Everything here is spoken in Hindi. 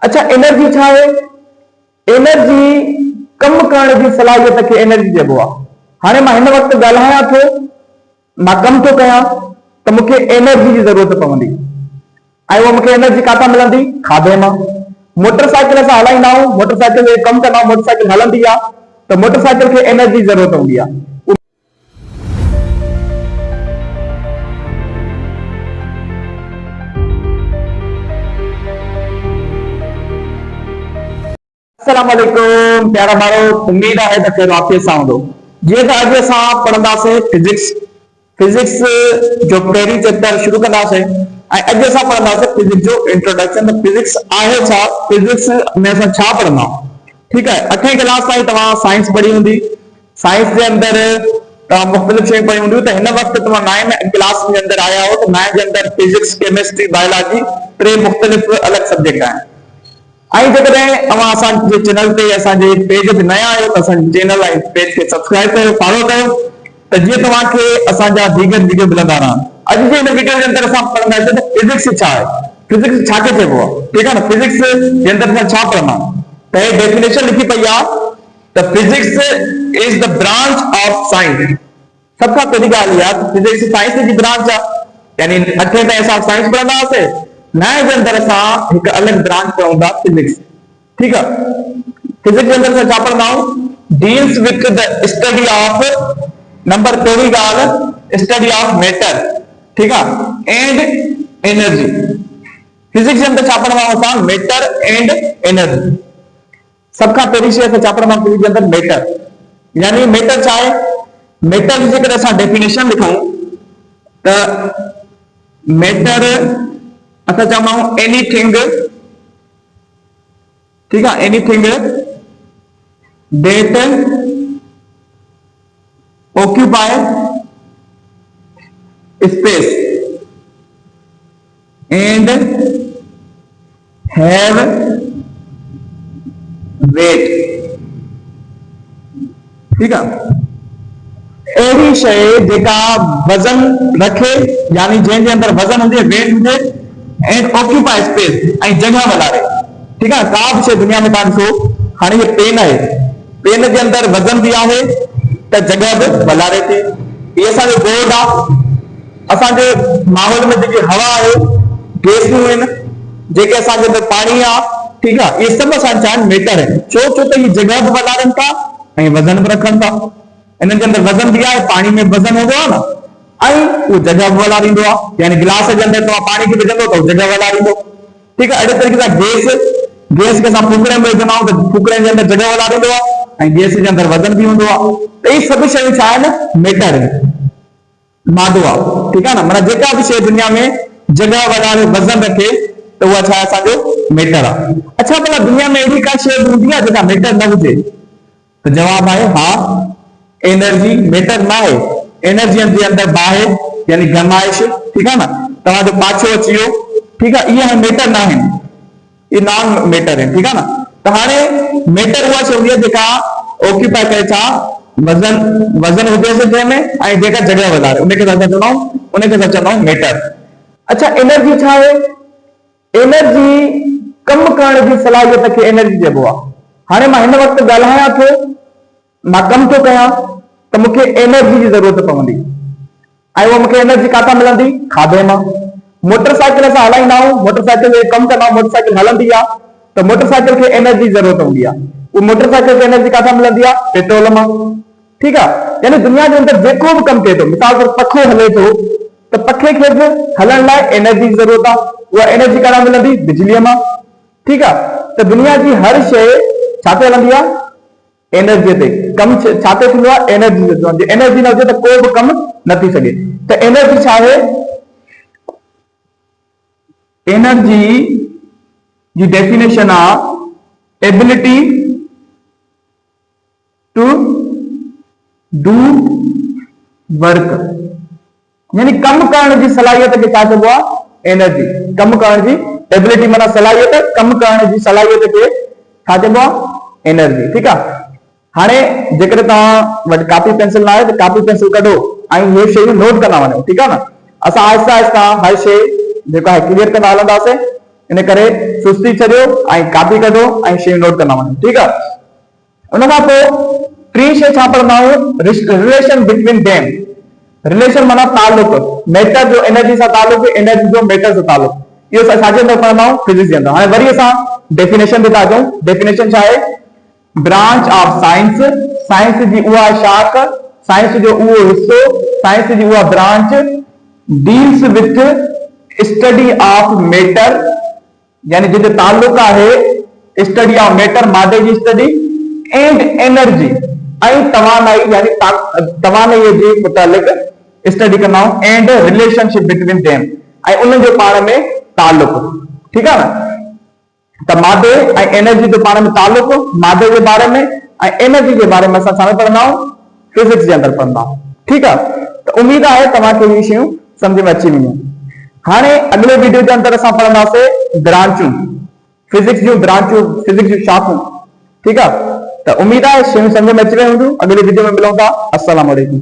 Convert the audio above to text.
अच्छा, एनर्जी छा है? एनर्जी कम करण की सलाहियत के एनर्जी चइबो आहे। हाणे मां हिन वक्त ॻाल्हायां थो, मां कम थो कयां त मूंखे एनर्जी की जरूरत पवंदी ऐं उहा मूंखे एनर्जी काथां मिलंदी? खाधे मां। मोटरसाइकिल असां हलाईंदा आहियूं, मोटरसाइकिल ते कम कंदा आहियूं, मोटरसाइकिल हलंदी आहे त मोटरसाइकिल खे एनर्जी जरूरत हूंदी आहे। अस्सलाम वालेकुम प्यारा माण्हू, उम्मीद है त खैर वापस सां हूंदो। जीअं त अॼु असां पढ़ंदासीं फिजिक्स जो पहिरीं चैप्टर शुरू कंदासीं ऐं अॼु असां पढ़ंदासीं फिजिक्स जो इंट्रोडक्शन। त फिजिक्स आहे छा? फिजिक्स में असां छा पढ़ंदा आहियूं? ठीकु आहे, 8वीं क्लास ताईं तव्हां साइंस पढ़ी हूंदी। साइंस जे अंदरि तव्हां मुख़्तलिफ़ शयूं पढ़ी हूंदियूं। त हिन वक़्तु तव्हां 9 क्लास जे अंदरि आया हो त 9 जे अंदरि फिजिक्स, केमिस्ट्री, बायोलॉजी 3 मुख़्तलिफ़ अलॻि सब्जेक्ट आहिनि। ऐं जेकॾहिं तव्हां असांजे चैनल ते, असांजे पेज ते नया आहियो त असांजे चैनल ऐं पेज खे सब्सक्राइब कयो, फॉलो कयो त जीअं तव्हांखे असांजा दीगर वीडियो मिलंदा रहनि। अॼु जे हिन वीडियो जे अंदरि असां पढ़ंदासीं त फिजिक्स छा आहे, फिजिक्स छा खे चइबो आहे। ठीकु आहे न, फिजिक्स जे अंदरि असां छा पढ़ंदा आहियूं त हे डेफिनेशन लिखी पई आहे त physics is the branch of science. सभ खां पहिरीं ॻाल्हि इहा आहे फिजिक्स साइंस जी ब्रांच आहे, यानी 8 ताईं असां साइंस पढ़ंदा हुआसीं, 9 जे अंदरि असां हिकु अलॻि ब्रांच पढ़ूं था फिजिक्स। ठीकु आहे, फिजिक्स जे अंदरि असां छा पढ़ंदा आहियूं? Deals with the study of, number पहिरीं ॻाल्हि, स्टडी ऑफ मैटर, ठीकु आहे, एंड एनर्जी। फिजिक्स जे अंदरि छा पढ़ंदा आहियूं असां? Matter and energy. सभ खां पहिरीं शइ असां छा पढ़ंदा आहियूं फिजिक्स जे अंदरि? मैटर। यानी मैटर छा आहे? मैटर जी जेकॾहिं असां डेफिनेशन लिखूं त मैटर असां चवंदा आहियूं एनीथिंग, ठीक है, anything that occupy space and have weight. ठीक है, अहिड़ी शइ जेका वजन रखे, यानी जंहिंजे अंदरि वजन हुजे, वेट हुजे एंड ऑक्यूपाई स्पेस ऐं जगह वधारे। ठीक है, का भी शइ दुनिया में तव्हां ॾिसो, हाणे ये पेन आहे, पेन जे अंदरि वजन बि आहे त जगह बि वधारे थी। ये असांजो बोर्ड आहे, असांजे माहौल में जेकी हवा आहे, गैसूं आहिनि, जेके असांजे अंदरि पाणी आहे, ठीकु आहे, इहे सभु असां छा आहिनि? मैटर आहिनि। छो त इहे जगह बि वधारनि था ऐं वज़न बि रखनि था। इन्हनि जे अंदरि वज़न बि आहे, पाणी में वज़न हूंदो आहे न, ऐं उहो जगह बि वधारींदो आहे। यानी गिलास जे अंदरि तव्हां पाणी खे विझंदो त जगह वधारींदो। ठीकु आहे, अहिड़े तरीक़े सां गैस खे असां फूकड़े में विझंदा आहियूं त फूकड़े जे अंदरि जगह वधारींदो आहे ऐं गैस जे अंदरि वज़न बि हूंदो आहे। त इहे सभु शयूं छा आहिनि? मैटर आहिनि, मादो आहे। ठीकु आहे न, माना जेका बि शइ दुनिया में जगह वधारे वज़न रखे त उहा छा आहे? असांजो मैटर आहे। अच्छा, भला दुनिया में अहिड़ी का शइ हूंदी आहे जेका मैटर न हुजे? त जवाब आहे हा, एनर्जी मैटर न आहे। एनर्जी जे अंदरि बाहि, यानी गरमाइश, ठीकु आहे न, तव्हांजो पाछो अची वियो, ठीकु आहे, इहे मैटर न आहिनि, ये नॉन मैटर है। ठीक है ना, तो हाणे मैटर उहा शइ हूंदी आहे जेका ऑक्यूपाई करे छा? वज़न हुजे जंहिंमें ऐं जेका जगह वधारे, उनखे असां चवंदा आहियूं मैटर। अच्छा, एनर्जी छा आहे? एनर्जी कम करण जी सलाहियत खे एनर्जी चइबो आहे। हाणे मां हिन वक़्तु ॻाल्हायां थो, मां कम थो कयां त मूंखे एनर्जी जी ज़रूरत पवंदी ऐं उहा मूंखे एनर्जी काथां मिलंदी? खाधे मां। मोटरसाइकिल असां हलाईंदा आहियूं, मोटरसाइकिल ते कम कंदा आहियूं, मोटरसाइकिल हलंदी आहे त मोटरसाइकिल खे एनर्जी ज़रूरत हूंदी आहे। उहा मोटरसाइकिल खे एनर्जी काथां मिलंदी आहे? पेट्रोल मां। ठीकु आहे, यानी दुनिया जे अंदरि जेको बि कमु थिए थो, मिसाल तौर पखो हले थो त पखे खे बि हलण लाइ एनर्जी जी ज़रूरत आहे। उहा एनर्जी काथां मिलंदी? बिजलीअ मां। ठीकु आहे, त दुनिया जी हर शइ छा ते हलंदी आहे? एनर्जी ते। कमु छा ते थींदो आहे? एनर्जी ते। एनर्जी न हुजे त को बि कमु न थी सघे। त एनर्जी छा आहे? एनर्जी जी डेफिनेशन आहे एबिलिटी टू डू वर्क, यानी कम करण जी सलाहियत खे छा चइबो आहे? एनर्जी। कम करण जी एबिलिटी माना सलाहियत, कम करण जी सलाहियत खे छा चइबो आहे? एनर्जी। ठीकु आहे, हाणे जेकॾहिं तव्हां वटि कॉपी पेंसिल न आहे त कॉपी पेंसिल कढो ऐं इहे शयूं नोट कंदा वञो। ठीकु आहे न, असां आहिस्ता आहिस्ता हर शइ जेका आहे क्लियर कंदा हलंदासीं। इन करे सुस्ती छॾियो ऐं कॉपी कढो ऐं शयूं नोट कंदा वञो, ठीकु आहे। उन खां पोइ टी शइ छा पढ़ंदा आहियूं, रिलेशन बिटवीन देम। रिलेशन माना तालुक, मैटर जो एनर्जी सां तालुक, एनर्जी जो मैटर सां तालुक। इहो असां छाजे अंदरि पढ़ंदा आहियूं, फिजिक्स जे अंदरि। हाणे वरी असां डेफिनेशन ते था अचूं। डेफिनेशन छा आहे, ब्रांच ऑफ साइंस, साइंस जी उहा शाख, साइंस जो उहो हिस्सो, साइंस जी उहा branch deals with study of matter, यानी जिते ताल्लुक आहे स्टडी ऑफ मैटर, मादे जी स्टडी, एंड एनर्जी ऐं तवानाई, यानी तवानाई जे मुतालिक स्टडी कंदा आहियूं, एंड रिलेशनशिप बिटवीन देम, ऐं उन जो पाण में ताल्लुक, ठीकु आहे न। त मादे ऐं एनर्जी जो पाण में ताल्लुक, मादे जे बारे में ऐं एनर्जी जे बारे में असां छा पढ़ंदा आहियूं, फिजिक्स जे अंदरि पढ़ंदा आहियूं, ठीकु आहे। त उमेद आहे तव्हांखे इहे शयूं सम्झ में अची वेंदियूं। हाणे अगले वीडियो जे अंदरि असां पढ़ंदासीं ब्रांचूं, फिजिक्स जूं ब्रांचूं, फिजिक्स जूं शाखूं, ठीकु आहे। त उमेद आहे शयूं सम्झ में अची वेंदियूं। अगले वीडियो में मिलूं था। अस्सलाम वालेकुम।